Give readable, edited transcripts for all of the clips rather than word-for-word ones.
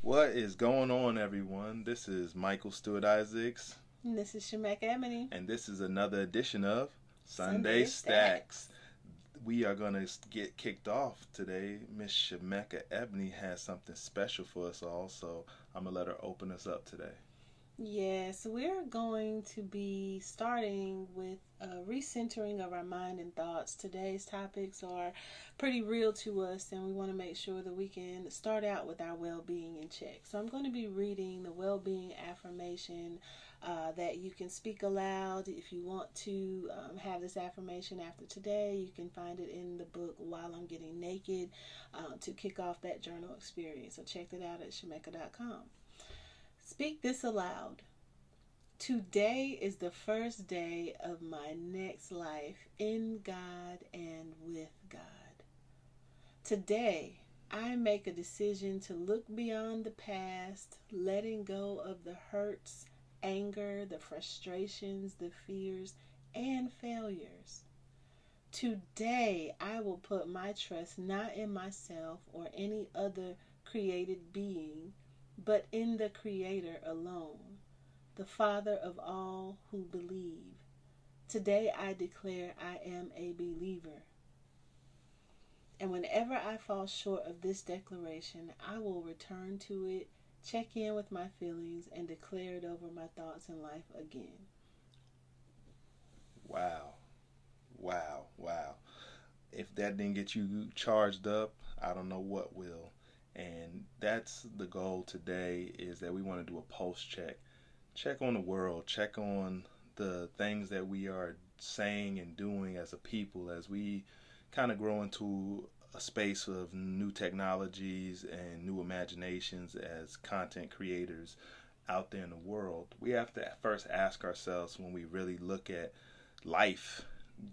What is going on, everyone? This is Michael Stewart-Isaacs, And this is Shemekka Ebony. and this is another edition of Sunday Sunday Stacks. Stacks. We are going to get kicked off today. Miss Shemekka Ebony has something special for us all, so I'm going to let her open us up today. Yes, we're going to be starting with a recentering of our mind and thoughts. Today's topics are pretty real to us, and we want to make sure that we can start out with our well being in check. So, I'm going to be reading the well being affirmation that you can speak aloud. If you want to have this affirmation after today, you can find it in the book While I'm Getting Naked to kick off that journal experience. So, check it out at shemekka.com. Speak this aloud. Today is the first day of my next life in God and with God. Today, I make a decision to look beyond the past, letting go of the hurts, anger, the frustrations, the fears, and failures. Today, I will put my trust not in myself or any other created being, but in the Creator alone, the Father of all who believe. Today I declare I am a believer. And whenever I fall short of this declaration, I will return to it, check in with my feelings, and declare it over my thoughts and life again. Wow, wow, wow. If that didn't get you charged up, I don't know what will. And that's the goal today is that we want to do a pulse check. Check on the world, check on the things that we are saying and doing as a people as we kind of grow into a space of new technologies and new imaginations as content creators out there in the world. We have to first ask ourselves when we really look at life,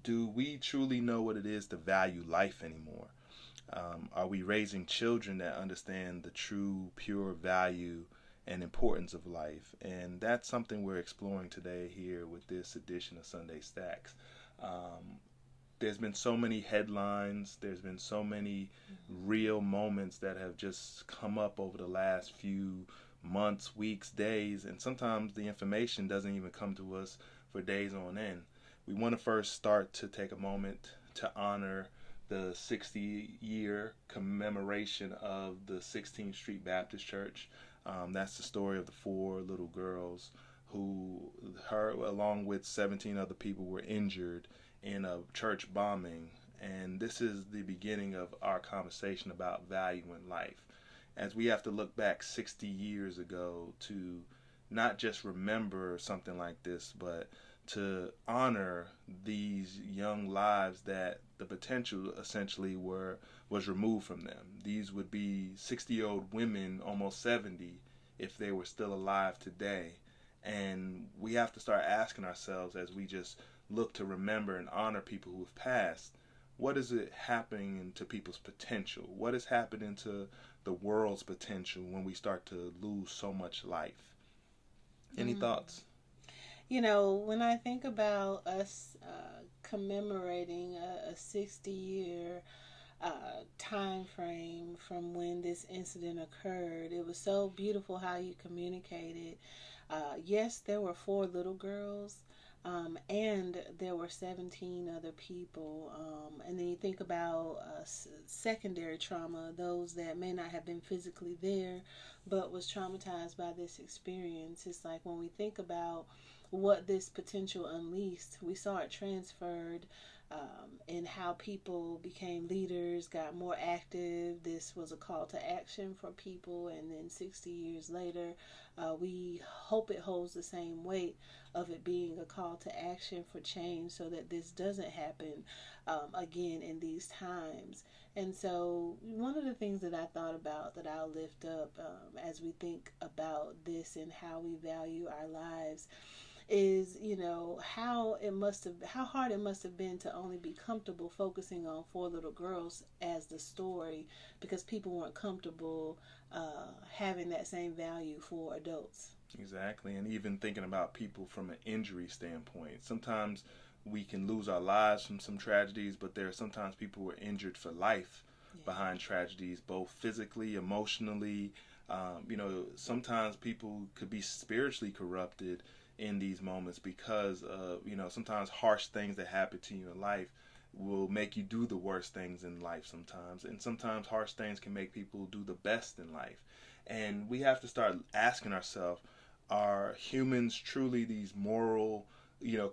do we truly know what it is to value life anymore? Are we raising children that understand the true, pure value and importance of life? And that's something we're exploring today here with this edition of Sunday Stacks. Um, there's been so many headlines, there's been so many real moments that have just come up over the last few months, weeks, days, and sometimes the information doesn't even come to us for days on end. We want to first start to take a moment to honor the 60-year commemoration of the 16th Street Baptist Church. That's the story of the four little girls who, her along with 17 other people, were injured in a church bombing. And this is the beginning of our conversation about value in life. As we have to look back 60 years ago to not just remember something like this, but to honor these young lives that the potential essentially was removed from them. These would be 60-year-old women, almost 70, if they were still alive today. And we have to start asking ourselves as we just look to remember and honor people who have passed, what is it happening to people's potential? What is happening to the world's potential when we start to lose so much life? Any Mm. thoughts? When I think about us commemorating a 60-year time frame from when this incident occurred, it was so beautiful how you communicated. Yes, there were four little girls, and there were 17 other people. And then you think about secondary trauma, those that may not have been physically there, but was traumatized by this experience. It's like when we think about what this potential unleashed, we saw it transferred in how people became leaders, got more active. This was a call to action for people, and then 60 years later, we hope it holds the same weight of it being a call to action for change so that this doesn't happen again in these times. And so, one of the things that I thought about that I'll lift up as we think about this and how we value our lives is how hard it must have been to only be comfortable focusing on four little girls as the story, because people weren't comfortable having that same value for adults. Exactly. And even thinking about people from an injury standpoint, sometimes we can lose our lives from some tragedies, but there are sometimes people who are injured for life Yeah. behind tragedies, both physically, emotionally, Sometimes people could be spiritually corrupted in these moments because sometimes harsh things that happen to you in life will make you do the worst things in life sometimes. And sometimes harsh things can make people do the best in life. And we have to start asking ourselves, are humans truly these moral,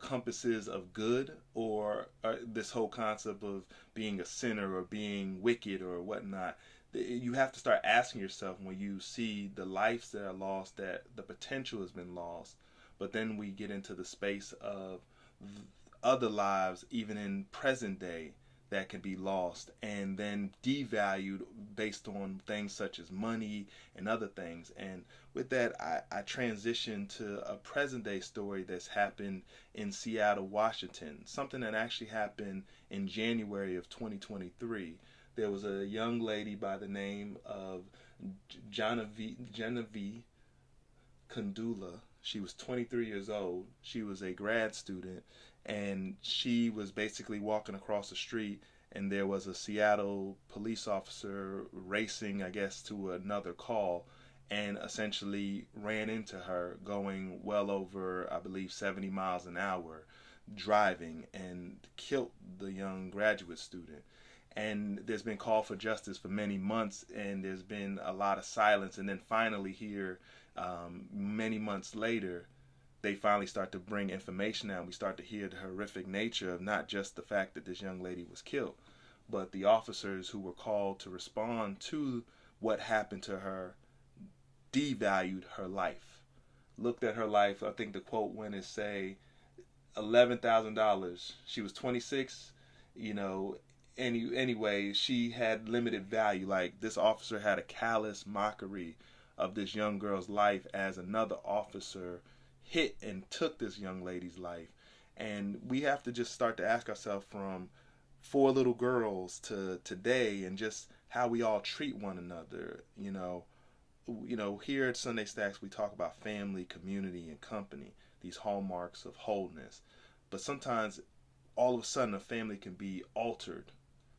compasses of good, or this whole concept of being a sinner or being wicked or whatnot? You have to start asking yourself when you see the lives that are lost, that the potential has been lost. But then we get into the space of other lives, even in present day, that can be lost and then devalued based on things such as money and other things. And with that, I transitioned to a present day story that's happened in Seattle, Washington, something that actually happened in January of 2023. There was a young lady by the name of Jaahnavi Kandula. She was 23 years old. She was a grad student, and she was basically walking across the street, and there was a Seattle police officer racing, I guess, to another call, and essentially ran into her going well over, I believe, 70 miles an hour driving, and killed the young graduate student. And there's been call for justice for many months, and there's been a lot of silence. And then finally here, many months later, they finally start to bring information out. We start to hear the horrific nature of not just the fact that this young lady was killed, but the officers who were called to respond to what happened to her devalued her life. Looked at her life. I think the quote went as say $11,000. She was 26. Anyway, she had limited value. Like, this officer had a callous mockery of this young girl's life as another officer hit and took this young lady's life. And we have to just start to ask ourselves, from 4 little girls to today, and just how we all treat one another. Here at Sunday Stacks, we talk about family, community, and company, these hallmarks of wholeness. But sometimes all of a sudden a family can be altered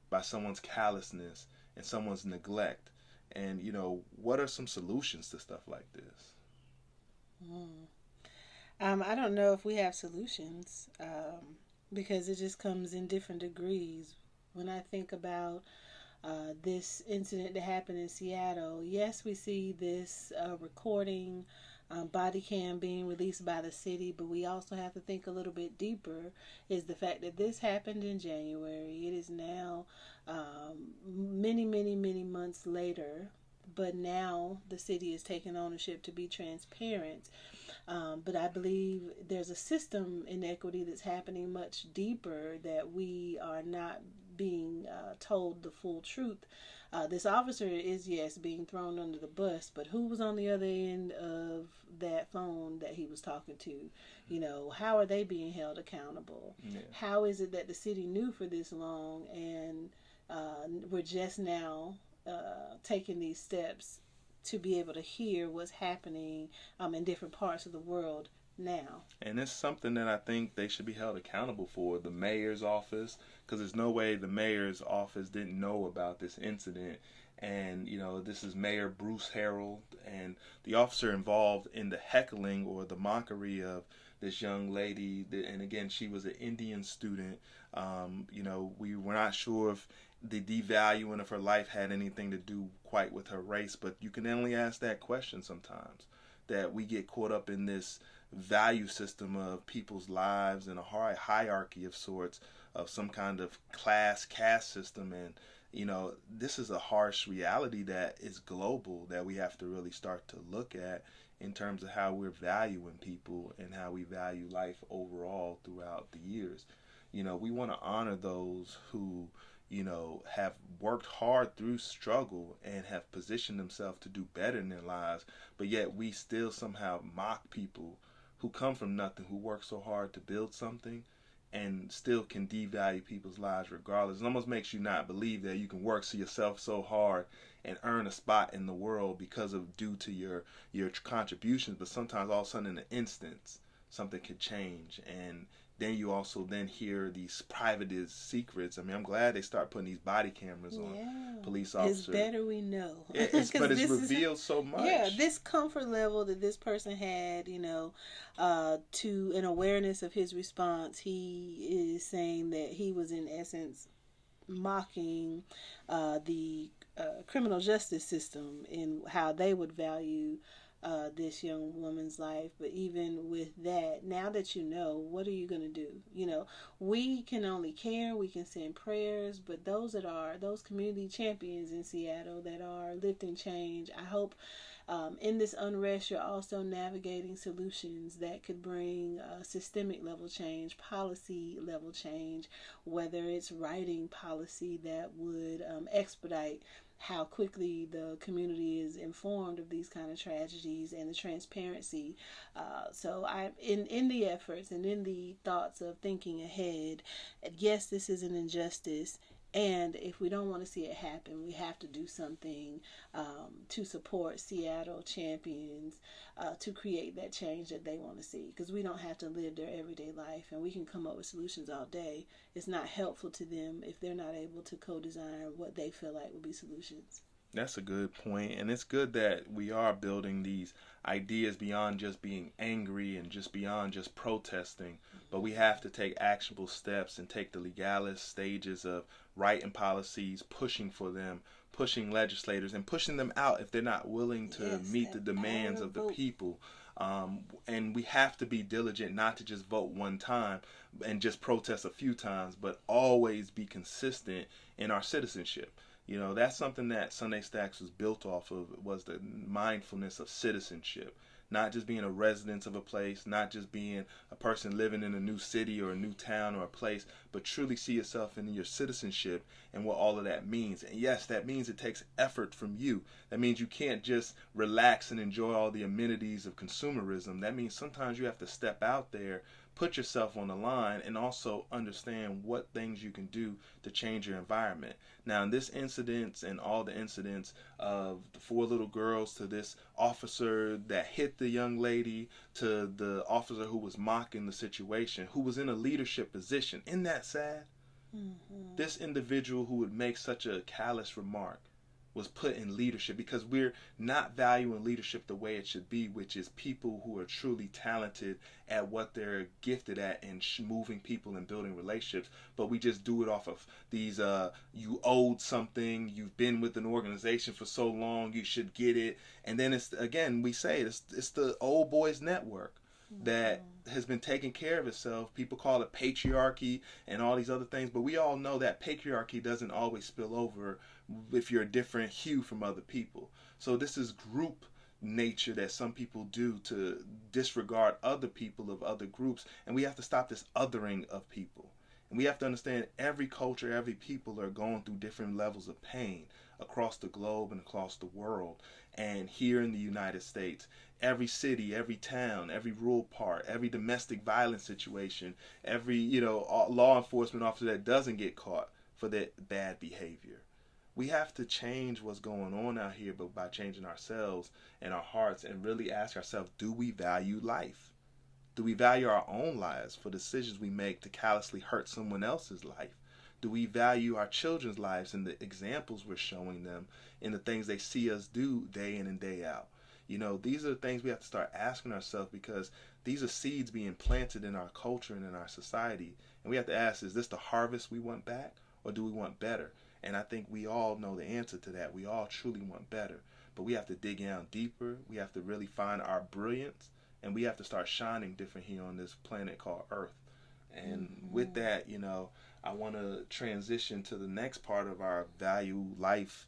by someone's callousness and someone's neglect. And what are some solutions to stuff like this? I don't know if we have solutions, because it just comes in different degrees. When I think about this incident that happened in Seattle, yes, we see this recording, body cam being released by the city, but we also have to think a little bit deeper, is the fact that this happened in January. It is now many, many, many months later, but now the city is taking ownership to be transparent. But I believe there's a system inequity that's happening much deeper, that we are not being told the full truth. This officer is, yes, being thrown under the bus, but who was on the other end of that phone that he was talking to? How are they being held accountable? Yeah. How is it that the city knew for this long, and we're just now taking these steps to be able to hear what's happening in different parts of the world now? And it's something that I think they should be held accountable for. The mayor's office, because there's no way the mayor's office didn't know about this incident. And this is Mayor Bruce Harrell, and the officer involved in the heckling or the mockery of this young lady. And again, she was an Indian student. We were not sure if the devaluing of her life had anything to do quite with her race, but you can only ask that question sometimes, that we get caught up in this value system of people's lives and a hierarchy of sorts, of some kind of caste system. And this is a harsh reality that is global, that we have to really start to look at in terms of how we're valuing people and how we value life overall throughout the years. We want to honor those who have worked hard through struggle and have positioned themselves to do better in their lives, but yet we still somehow mock people who come from nothing, who work so hard to build something, and still can devalue people's lives regardless. It almost makes you not believe that you can work so yourself so hard and earn a spot in the world because of due to your contributions, but sometimes all of a sudden in an instance something could change, and then you also then hear these privated secrets. I mean, I'm glad they start putting these body cameras on police It's officers. better we know. But it's revealed so much. Yeah, this comfort level that this person had, to an awareness of his response, he is saying that he was in essence mocking the criminal justice system and how they would value this young woman's life. But even with that, now that you know, what are you going to do? We can only care, we can send prayers, but those community champions in Seattle that are lifting change, I hope in this unrest, you're also navigating solutions that could bring systemic level change, policy level change, whether it's writing policy that would expedite how quickly the community is informed of these kind of tragedies and the transparency. So I, in the efforts and in the thoughts of thinking ahead, yes, this is an injustice. And if we don't want to see it happen, we have to do something to support Seattle champions to create that change that they want to see. Because we don't have to live their everyday life, and we can come up with solutions all day. It's not helpful to them if they're not able to co-design what they feel like will be solutions. That's a good point, and it's good that we are building these ideas beyond just being angry and just beyond just protesting, but we have to take actionable steps and take the legalist stages of writing policies, pushing for them, pushing legislators, and pushing them out if they're not willing to meet the demands of the people. And we have to be diligent not to just vote one time and just protest a few times, but always be consistent in our citizenship. That's something that Sunday Stacks was built off of, was the mindfulness of citizenship. Not just being a resident of a place, not just being a person living in a new city or a new town or a place, but truly see yourself in your citizenship and what all of that means. And yes, that means it takes effort from you. That means you can't just relax and enjoy all the amenities of consumerism. That means sometimes you have to step out there, put yourself on the line, and also understand what things you can do to change your environment. Now, in this incident and all the incidents of the 4 little girls, to this officer that hit the young lady, to the officer who was mocking the situation, who was in a leadership position, isn't that sad? Mm-hmm. This individual who would make such a callous remark was put in leadership because we're not valuing leadership the way it should be, which is people who are truly talented at what they're gifted at in moving people and building relationships. But we just do it off of these, you owed something, you've been with an organization for so long, you should get it. And then it's, again, we say it's the old boys network that has been taking care of itself. People call it patriarchy and all these other things, but we all know that patriarchy doesn't always spill over if you're a different hue from other people. So this is group nature that some people do to disregard other people of other groups, and we have to stop this othering of people. And we have to understand every culture, every people are going through different levels of pain across the globe and across the world. And here in the United States, every city, every town, every rural part, every domestic violence situation, every law enforcement officer that doesn't get caught for that bad behavior. We have to change what's going on out here, but by changing ourselves and our hearts and really ask ourselves, do we value life? Do we value our own lives for decisions we make to callously hurt someone else's life? Do we value our children's lives and the examples we're showing them in the things they see us do day in and day out? These are the things we have to start asking ourselves, because these are seeds being planted in our culture and in our society. And we have to ask, is this the harvest we want back, or do we want better? And I think we all know the answer to that. We all truly want better. But we have to dig down deeper. We have to really find our brilliance. And we have to start shining different here on this planet called Earth. And with that, I want to transition to the next part of our value life,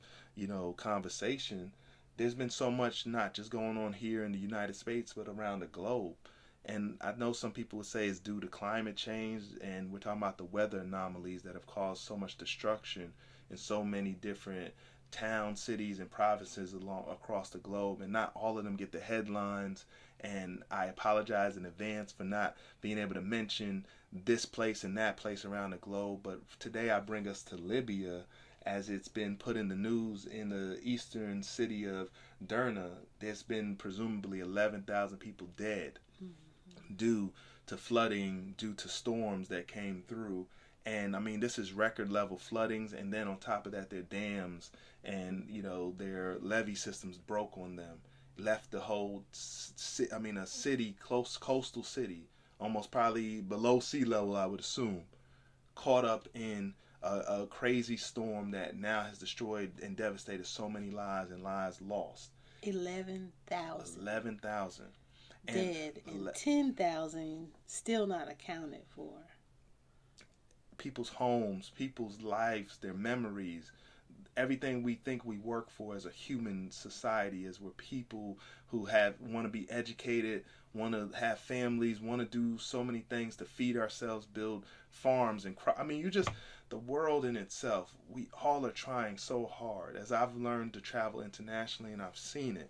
conversation. There's been so much not just going on here in the United States, but around the globe. And I know some people would say it's due to climate change, and we're talking about the weather anomalies that have caused so much destruction in so many different towns, cities, and provinces across the globe. And not all of them get the headlines. And I apologize in advance for not being able to mention this place and that place around the globe. But today I bring us to Libya, as it's been put in the news in the eastern city of Derna. There's been presumably 11,000 people dead due to flooding due to storms that came through. And I mean, this is record level floodings, and then on top of that, their dams and their levee systems broke on them, left the whole, a city, close coastal city, almost probably below sea level, I would assume, caught up in a crazy storm that now has destroyed and devastated so many lives, and lives lost. 11,000. 11,000 dead, and 10,000 still not accounted for. People's homes, people's lives, their memories, everything we think we work for as a human society, is we're people who want to be educated, want to have families, want to do so many things to feed ourselves, build farms and the world in itself, we all are trying so hard. As I've learned to travel internationally and I've seen it,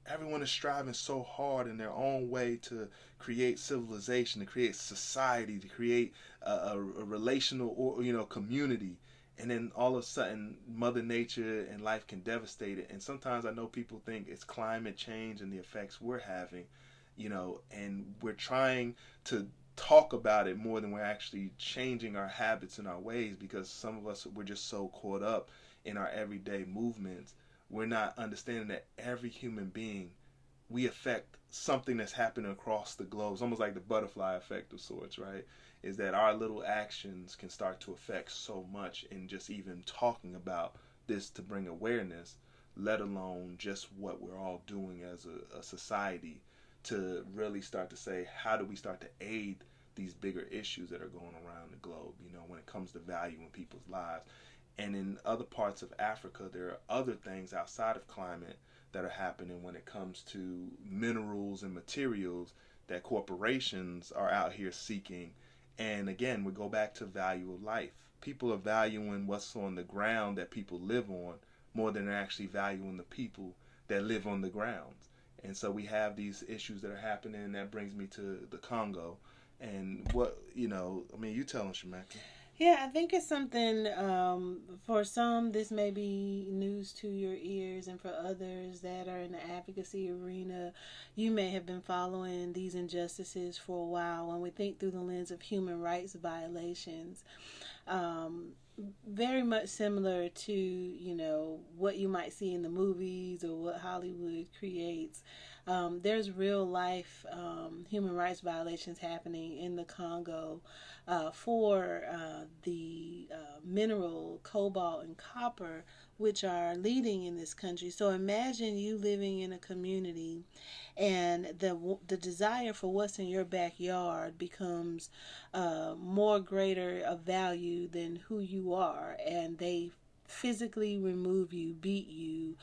everyone is striving so hard in their own way to create civilization, to create society, to create a relational community. And then all of a sudden, Mother Nature and life can devastate it. And sometimes I know people think it's climate change and the effects we're having, and we're trying to talk about it more than we're actually changing our habits and our ways, because some of us, we're just so caught up in our everyday movements. We're not understanding that every human being, we affect something that's happening across the globe. It's almost like the butterfly effect of sorts, right? Is that our little actions can start to affect so much, in just even talking about this to bring awareness, let alone just what we're all doing as a society to really start to say, how do we start to aid these bigger issues that are going around the globe, when it comes to valuing people's lives. And in other parts of Africa, there are other things outside of climate that are happening when it comes to minerals and materials that corporations are out here seeking. And again, we go back to value of life. People are valuing what's on the ground that people live on more than they're actually valuing the people that live on the grounds. And so we have these issues that are happening, and that brings me to the Congo. And you tell them, Shemekka. Yeah, I think it's something, for some, this may be news to your ears, and for others that are in the advocacy arena, you may have been following these injustices for a while. When we think through the lens of human rights violations, very much similar to, what you might see in the movies or what Hollywood creates. There's real life human rights violations happening in the Congo for the mineral cobalt and copper, which are leading in this country. So imagine you living in a community, and the desire for what's in your backyard becomes more greater of value than who you are, and they physically remove you, beat you,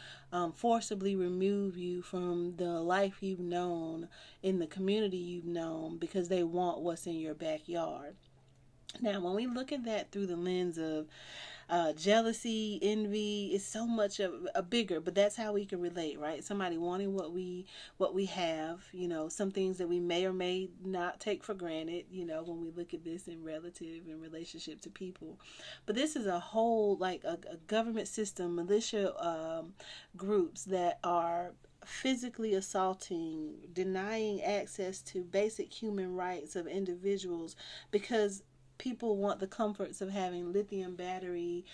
forcibly remove you from the life you've known in the community you've known, because they want what's in your backyard. Now, when we look at that through the lens of jealousy, envy, is so much of a bigger, but that's how we can relate, right? Somebody wanting what we have, some things that we may or may not take for granted, when we look at this in relationship to people. But this is a whole, like a government system, militia groups that are physically assaulting, denying access to basic human rights of individuals, because people want the comforts of having lithium battery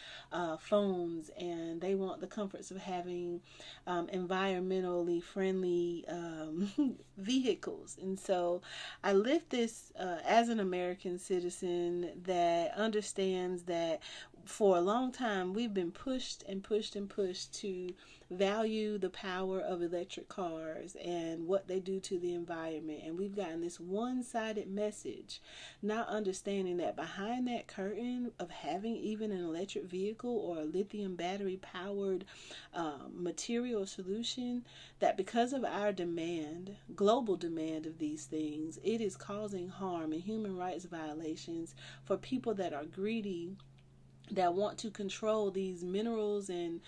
phones, and they want the comforts of having environmentally friendly vehicles. And so I lift this as an American citizen that understands that for a long time we've been pushed and pushed and pushed to value the power of electric cars and what they do to the environment. And we've gotten this one-sided message, not understanding that behind that curtain of having even an electric vehicle or a lithium battery powered material solution, that because of our demand, global demand of these things, it is causing harm and human rights violations for people that are greedy, that want to control these minerals and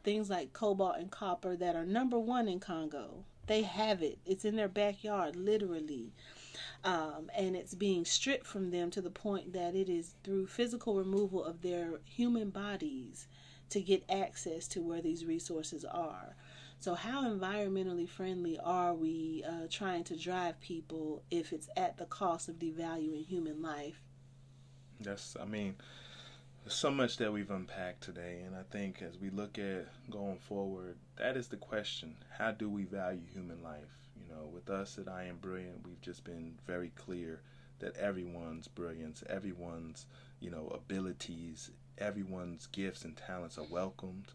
things like cobalt and copper that are number one in Congo. They have it. It's in their backyard, literally. And it's being stripped from them to the point that it is through physical removal of their human bodies to get access to where these resources are. So, how environmentally friendly are we trying to drive people if it's at the cost of devaluing human life? I mean, there's so much that we've unpacked today, and I think as we look at going forward, that is the question. How do we value human life? You know, with us at I Am Brilliant, we've just been very clear that everyone's brilliance, everyone's, abilities, everyone's gifts and talents are welcomed.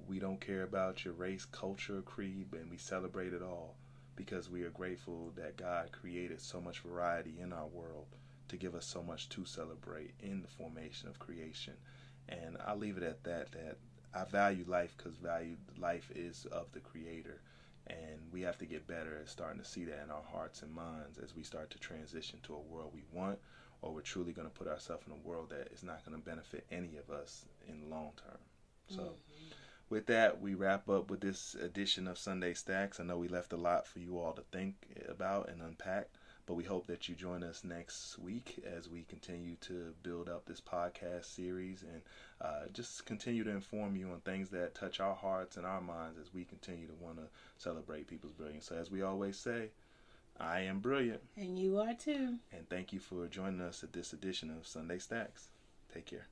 We don't care about your race, culture, creed, and we celebrate it all because we are grateful that God created so much variety in our world to give us so much to celebrate in the formation of creation. And I'll leave it at that, that I value life because life is of the Creator. And we have to get better at starting to see that in our hearts and minds as we start to transition to a world we want, or we're truly going to put ourselves in a world that is not going to benefit any of us in the long term. So, with that, we wrap up with this edition of Sunday Stacks. I know we left a lot for you all to think about and unpack, but we hope that you join us next week as we continue to build up this podcast series and just continue to inform you on things that touch our hearts and our minds as we continue to want to celebrate people's brilliance. So as we always say, I am brilliant. And you are too. And thank you for joining us at this edition of Sunday Stacks. Take care.